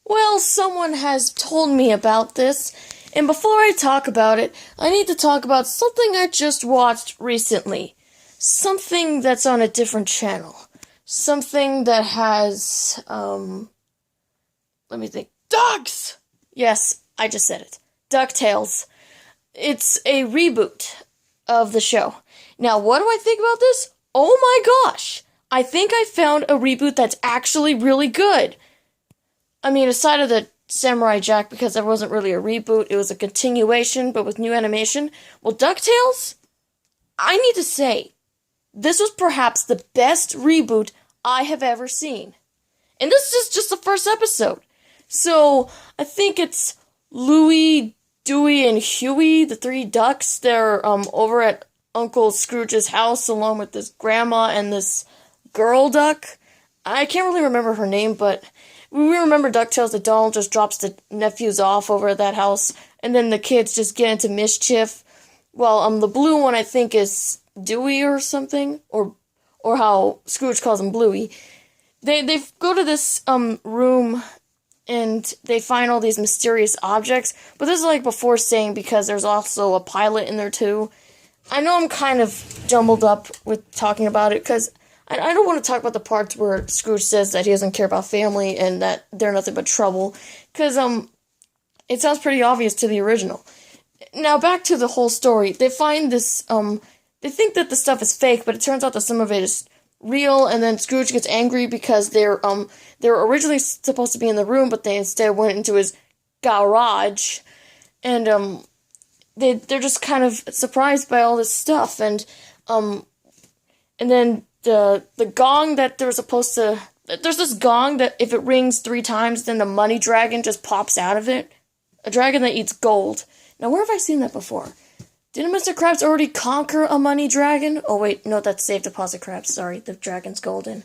Well, someone has told me about this, and before I talk about it, I need to talk about something I just watched recently. Something that's on a different channel. Something that has, let me think. Dogs! Yes, I just said it. Ducktales. It's a reboot of the show. Now, what do I think about this? Oh my gosh! I think I found a reboot that's actually really good. I mean, aside of the Samurai Jack, because there wasn't really a reboot, it was a continuation, but with new animation. Well, DuckTales? I need to say, this was perhaps the best reboot I have ever seen. And this is just the first episode. So, I think it's Louie, Dewey, and Huey, the three ducks. They're over at Uncle Scrooge's house along with this grandma and this girl duck. I can't really remember her name, but we remember DuckTales that Donald just drops the nephews off over at that house, and then the kids just get into mischief. Well, the blue one I think is Dewey or something, or how Scrooge calls him Bluey. They go to this room and they find all these mysterious objects, but this is like before saying because there's also a pilot in there too. I know I'm kind of jumbled up with talking about it because I don't want to talk about the parts where Scrooge says that he doesn't care about family and that they're nothing but trouble, because it sounds pretty obvious to the original. Now back to the whole story. They find this they think that the stuff is fake, but it turns out that some of it is real, and then Scrooge gets angry because they were originally supposed to be in the room, but they instead went into his garage, and they're just kind of surprised by all this stuff, and then the gong that they're supposed to... There's this gong that if it rings 3 times, then the money dragon just pops out of it. A dragon that eats gold. Now, where have I seen that before? Didn't Mr. Krabs already conquer a money dragon? Oh, wait, no, that's Safe Deposit Krabs. Sorry, the dragon's golden.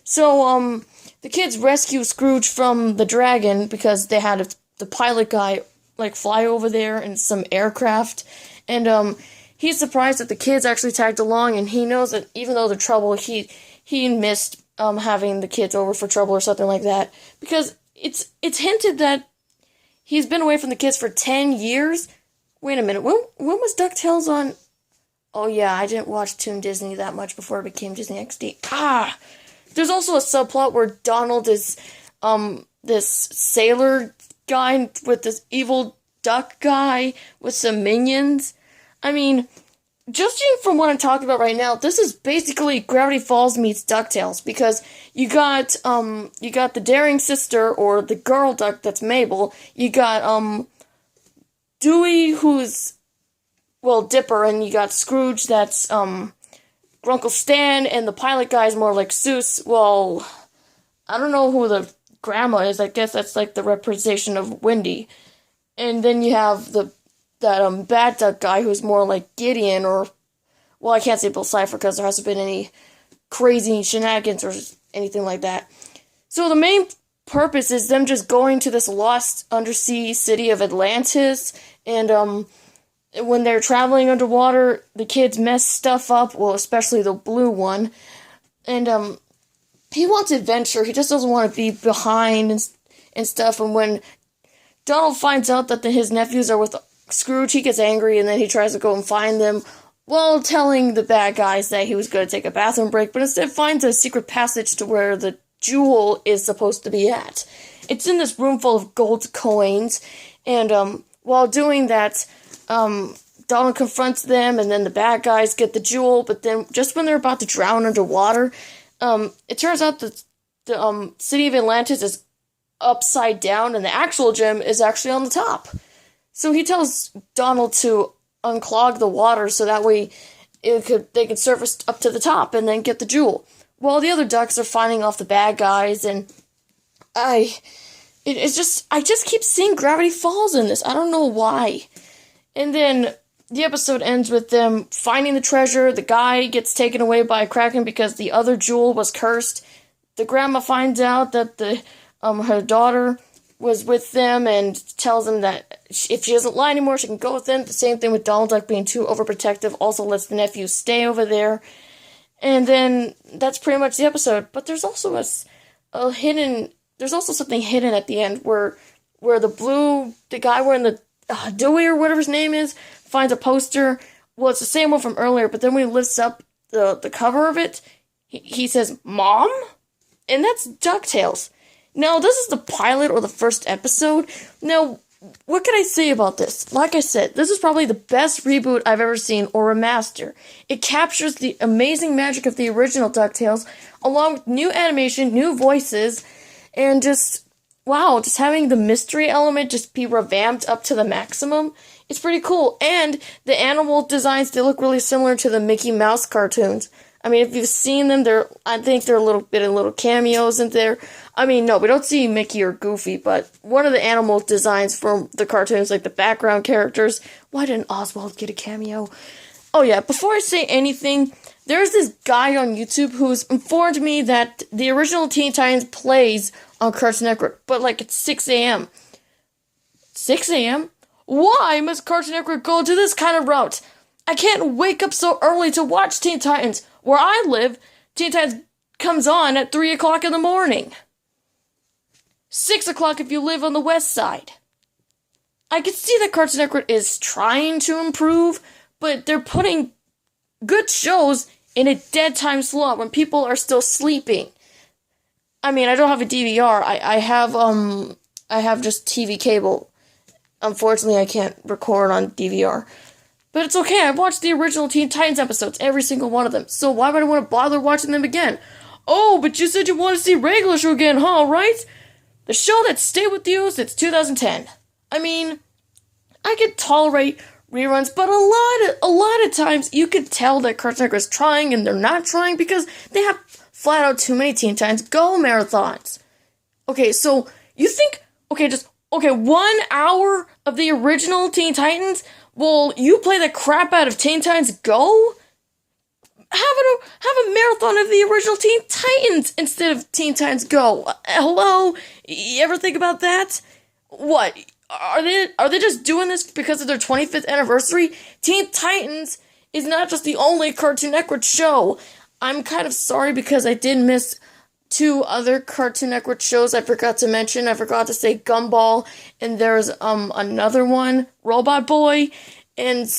So, the kids rescue Scrooge from the dragon because they had the pilot guy, like, fly over there in some aircraft. And, he's surprised that the kids actually tagged along, and he knows that even though they're trouble, he missed having the kids over for trouble or something like that. Because it's hinted that he's been away from the kids for 10 years. Wait a minute, when was DuckTales on? Oh yeah, I didn't watch Toon Disney that much before it became Disney XD. There's also a subplot where Donald is this sailor guy with this evil duck guy with some minions. I mean, judging from what I'm talking about right now, this is basically Gravity Falls meets DuckTales, because you got the daring sister, or the girl duck that's Mabel. You got Dewey, who's, well, Dipper, and you got Scrooge, that's Grunkle Stan, and the pilot guy's more like Seuss. Well, I don't know who the grandma is. I guess that's like the representation of Wendy. And then you have that bad duck guy who's more like Gideon, or, well, I can't say Bill Cipher because there hasn't been any crazy shenanigans or anything like that. So the main purpose is them just going to this lost undersea city of Atlantis, and when they're traveling underwater, the kids mess stuff up, well, especially the blue one, and he wants adventure. He just doesn't want to be behind and stuff. And when Donald finds out that his nephews are with Scrooge, he gets angry, and then he tries to go and find them, while telling the bad guys that he was going to take a bathroom break, but instead finds a secret passage to where the jewel is supposed to be at. It's in this room full of gold coins, and while doing that, Donald confronts them, and then the bad guys get the jewel, but then just when they're about to drown underwater, it turns out that the city of Atlantis is upside down, and the actual gem is actually on the top. So he tells Donald to unclog the water so that way they could surface up to the top and then get the jewel. While the other ducks are fighting off the bad guys, and I just keep seeing Gravity Falls in this. I don't know why. And then the episode ends with them finding the treasure. The guy gets taken away by a kraken because the other jewel was cursed. The grandma finds out that her daughter was with them and tells them that if she doesn't lie anymore, she can go with them. The same thing with Donald Duck being too overprotective, also lets the nephews stay over there. And then that's pretty much the episode. But there's also a hidden there's also something hidden at the end where the guy wearing the Dewey or whatever his name is finds a poster. Well, it's the same one from earlier, but then when he lifts up the cover of it, he says, "Mom?" And that's Ducktales. Now, this is the pilot or the first episode. Now, what can I say about this? Like I said, this is probably the best reboot I've ever seen, or remaster. It captures the amazing magic of the original DuckTales, along with new animation, new voices, and just, wow, just having the mystery element just be revamped up to the maximum. It's pretty cool. And the animal designs, they look really similar to the Mickey Mouse cartoons. I mean, if you've seen them, I think they're a little cameos in there. I mean, no, we don't see Mickey or Goofy, but one of the animal designs from the cartoons, like the background characters. Why didn't Oswald get a cameo? Oh yeah, before I say anything, there's this guy on YouTube who's informed me that the original Teen Titans plays on Cartoon Network, but like it's 6 a.m. 6 a.m.? Why must Cartoon Network go to this kind of route? I can't wake up so early to watch Teen Titans. Where I live, Teen Titans comes on at 3 o'clock in the morning. 6 o'clock if you live on the west side. I can see that Cartoon Network is trying to improve, but they're putting good shows in a dead time slot when people are still sleeping. I mean, I don't have a DVR. I have just TV cable. Unfortunately, I can't record on DVR. But it's okay, I've watched the original Teen Titans episodes, every single one of them, so why would I want to bother watching them again? Oh, but you said you want to see regular show again, huh, right? The show that stayed with you since 2010. I mean, I could tolerate reruns, but a lot of times you could tell that Cartoon Network is trying and they're not trying because they have flat out too many Teen Titans Go marathons. Okay, so you think, 1 hour of the original Teen Titans? Well, you play the crap out of Teen Titans Go? Have a marathon of the original Teen Titans instead of Teen Titans Go. Hello? You ever think about that? What? Are they just doing this because of their 25th anniversary? Teen Titans is not just the only Cartoon Network show. I'm kind of sorry because I did miss 2 other Cartoon Network shows I forgot to mention. I forgot to say Gumball, and there's another one, Robot Boy, and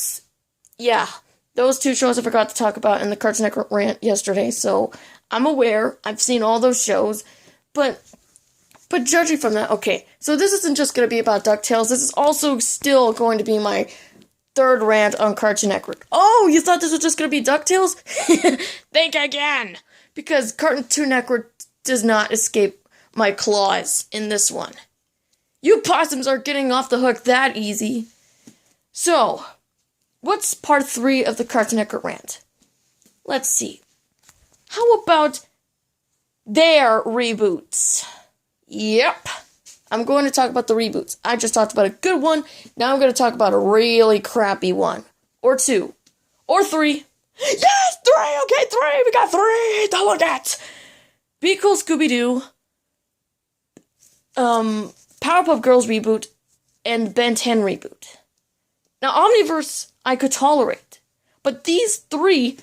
yeah, those 2 shows I forgot to talk about in the Cartoon Network rant yesterday, so I'm aware, I've seen all those shows, but judging from that, okay, so this isn't just going to be about DuckTales, this is also still going to be my 3rd rant on Cartoon Network. Oh, you thought this was just going to be DuckTales? Think again! Because Cartoon Network does not escape my claws in this one. You possums aren't getting off the hook that easy. So, what's part 3 of the Cartoon Network rant? Let's see. How about their reboots? Yep. I'm going to talk about the reboots. I just talked about a good one. Now I'm going to talk about a really crappy one. Or 2. Or 3. Yes, 3! Okay, 3! We got 3 to look at! Be Cool Scooby-Doo, Powerpuff Girls reboot, and Ben 10 reboot. Now, Omniverse, I could tolerate. But these three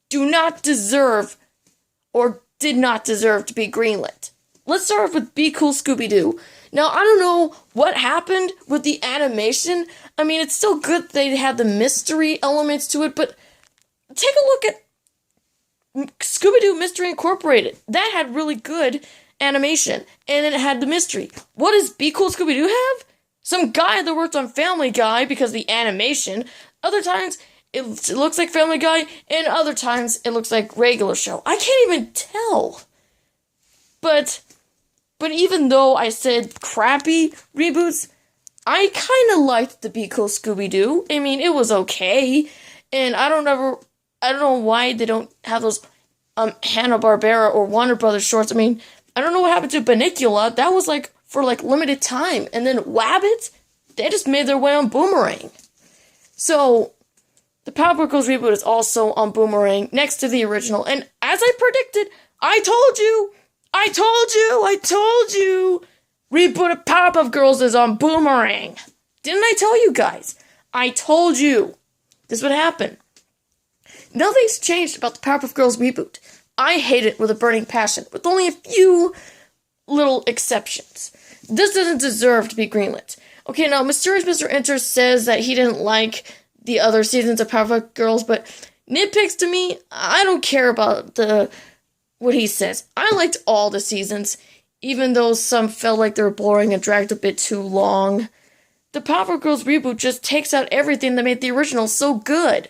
do not deserve, or did not deserve to be greenlit. Let's start off with Be Cool Scooby-Doo. Now, I don't know what happened with the animation. I mean, it's still good they had the mystery elements to it, but take a look at Scooby-Doo Mystery Incorporated. That had really good animation, and then it had the mystery. What does Be Cool Scooby-Doo have? Some guy that worked on Family Guy because of the animation. Other times, it looks like Family Guy, and other times, it looks like regular show. I can't even tell. But even though I said crappy reboots, I kind of liked the Be Cool Scooby-Doo. I mean, it was okay, and I don't know why they don't have those Hanna-Barbera or Warner Brothers shorts. I mean, I don't know what happened to Bunnicula. That was for limited time. And then Wabbit, they just made their way on Boomerang. So the Powerpuff Girls reboot is also on Boomerang next to the original. And as I predicted, I told you, reboot of Powerpuff Girls is on Boomerang. Didn't I tell you guys? I told you this would happen. Nothing's changed about the Powerpuff Girls reboot. I hate it with a burning passion, with only a few little exceptions. This doesn't deserve to be greenlit. Okay, now Mysterious Mr. Enter says that he didn't like the other seasons of Powerpuff Girls, but nitpicks to me, I don't care about what he says. I liked all the seasons, even though some felt like they were boring and dragged a bit too long. The Powerpuff Girls reboot just takes out everything that made the original so good.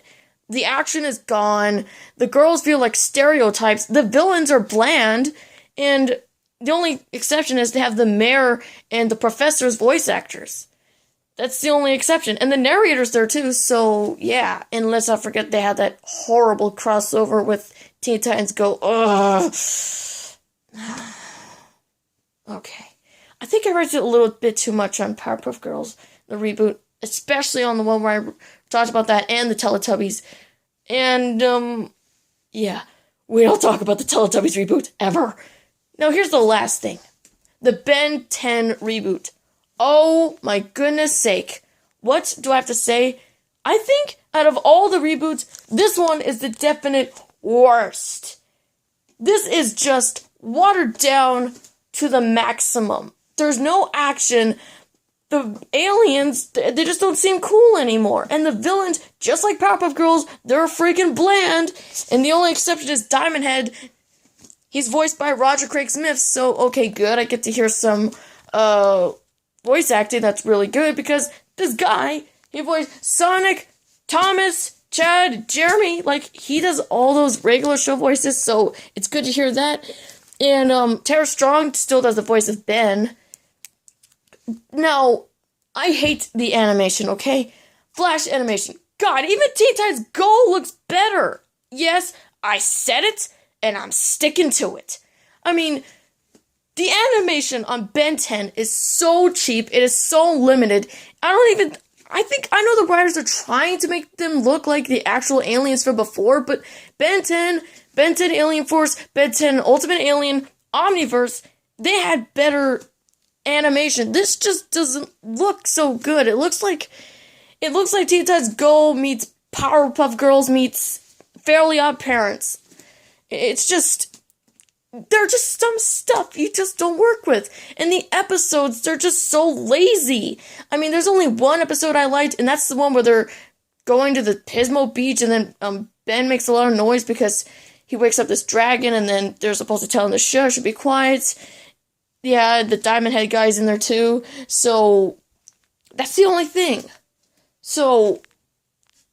The action is gone, the girls feel like stereotypes, the villains are bland, and the only exception is to have the mayor and the professor's voice actors. That's the only exception. And the narrator's there too, so yeah. And let's not forget they had that horrible crossover with Teen Titans Go. Ugh. Okay. I think I read it a little bit too much on Powerpuff Girls, the reboot. Especially on the one where I talked about that and the Teletubbies. And, yeah. We don't talk about the Teletubbies reboot, ever. Now here's the last thing. The Ben 10 reboot. Oh my goodness sake. What do I have to say? I think out of all the reboots, this one is the definite worst. This is just watered down to the maximum. There's no action. The aliens, they just don't seem cool anymore. And the villains, just like Powerpuff Girls, they're freaking bland. And the only exception is Diamond Head. He's voiced by Roger Craig Smith, so okay, good. I get to hear some voice acting that's really good, because this guy, he voiced Sonic, Thomas, Chad, Jeremy. Like, he does all those regular show voices, so it's good to hear that. And Tara Strong still does the voice of Ben. Now, I hate the animation, okay? Flash animation. God, even Teen Titans Go looks better. Yes, I said it, and I'm sticking to it. I mean, the animation on Ben 10 is so cheap. It is so limited. I know the writers are trying to make them look like the actual aliens from before, but Ben 10 Alien Force, Ben 10 Ultimate Alien, Omniverse, they had better animation. This just doesn't look so good. It looks like Teen Titans Go meets Powerpuff Girls meets Fairly Odd Parents. It's just, they're just some stuff you just don't work with. And the episodes, they're just so lazy. I mean, there's only one episode I liked, and that's the one where they're going to the Pismo Beach, and then Ben makes a lot of noise because he wakes up this dragon, and then they're supposed to tell him to shush or be quiet. Yeah, the Diamond Head guy's in there too. So, that's the only thing. So,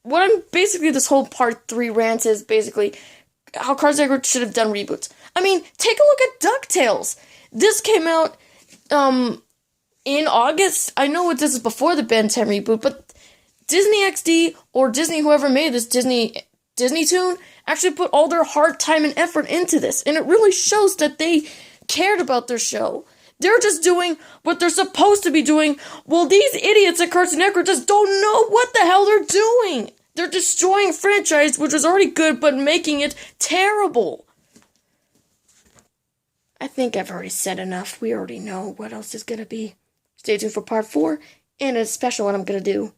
this whole part 3 rant is basically how Cartoon Network should have done reboots. I mean, take a look at Ducktales. This came out, in August. I know this is before the Ben 10 reboot, but Disney XD, or Disney, whoever made this Disney Toon, actually put all their heart, time, and effort into this. And it really shows that they cared about their show. They're just doing what they're supposed to be doing. Well, these idiots at Cartoon Network just don't know what the hell they're doing. They're destroying franchise, which was already good, but making it terrible. I think I've already said enough. We already know what else is going to be. Stay tuned for part 4, and a special one I'm going to do.